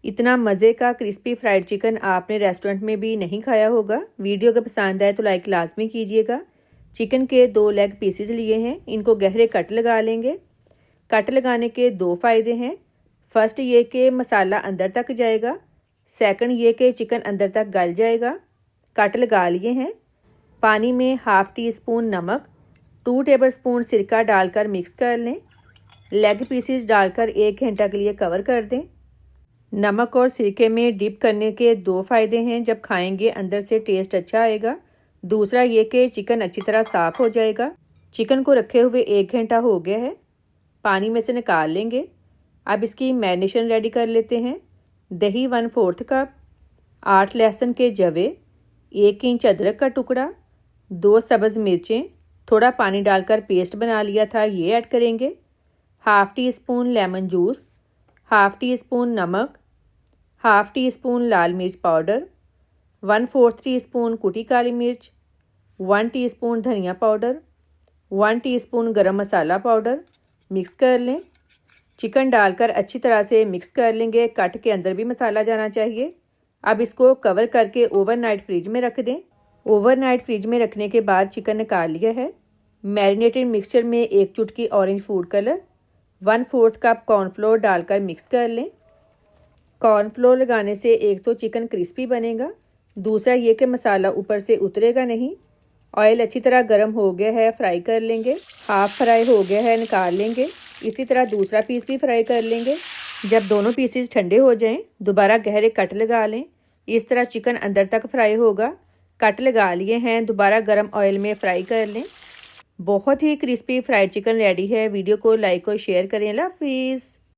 इतना मज़े का क्रिस्पी फ्राइड चिकन आपने रेस्टोरेंट में भी नहीं खाया होगा। वीडियो अगर पसंद आए तो लाइक लाजमी कीजिएगा। चिकन के 2 लेग पीसेस लिए हैं, इनको गहरे कट लगा लेंगे। कट लगाने के 2 फ़ायदे हैं। फर्स्ट ये कि मसाला अंदर तक जाएगा, सेकंड ये कि चिकन अंदर तक गल जाएगा। कट लगा लिए हैं। पानी में हाफ़ टी स्पून नमक, 2 टेबलस्पून सिरका डालकर मिक्स कर लें। लेग पीसेस डालकर 1 घंटा के लिए कवर कर दें। नमक और सिरके में डिप करने के 2 फ़ायदे हैं। जब खाएंगे अंदर से टेस्ट अच्छा आएगा। दूसरा ये कि चिकन अच्छी तरह साफ़ हो जाएगा। चिकन को रखे हुए 1 घंटा हो गया है, पानी में से निकाल लेंगे। अब इसकी मैरिनेशन रेडी कर लेते हैं। दही 1/4 कप, 8 लहसुन के जवे, 1 इंच अदरक का टुकड़ा, 2 सब्ज़ मिर्चें, थोड़ा पानी डालकर पेस्ट बना लिया था ये ऐड करेंगे। Half tea spoon lemon juice, half tea spoon नमक, हाफ़ टी स्पून लाल मिर्च पाउडर, 1/4 टीस्पून कुटी काली मिर्च, 1 टीस्पून धनिया पाउडर, 1 टीस्पून गरम मसाला पाउडर। मिक्स कर लें। चिकन डालकर अच्छी तरह से मिक्स कर लेंगे। कट के अंदर भी मसाला जाना चाहिए। अब इसको कवर करके ओवरनाइट फ्रिज में रख दें। ओवरनाइट फ्रिज में रखने के बाद चिकन निकाल लिया है। मैरिनेटेड मिक्सचर में 1 चुटकी orange food colour, 1/4 cup cornflour डालकर मिक्स कर लें। कॉर्नफ्लोर लगाने से एक तो चिकन क्रिस्पी बनेगा, दूसरा ये कि मसाला ऊपर से उतरेगा नहीं। ऑयल अच्छी तरह गर्म हो गया है, फ्राई कर लेंगे। हाफ फ्राई हो गया है, निकाल लेंगे। इसी तरह दूसरा पीस भी फ्राई कर लेंगे। जब दोनों पीसेस ठंडे हो जाएं, दोबारा गहरे कट लगा लें। इस तरह चिकन अंदर तक फ्राई होगा। कट लगा लिए हैं, दोबारा गर्म ऑयल में फ्राई कर लें। बहुत ही क्रिस्पी फ्राइड चिकन रेडी है। वीडियो को लाइक और शेयर करें। अल्लाह हाफिज़।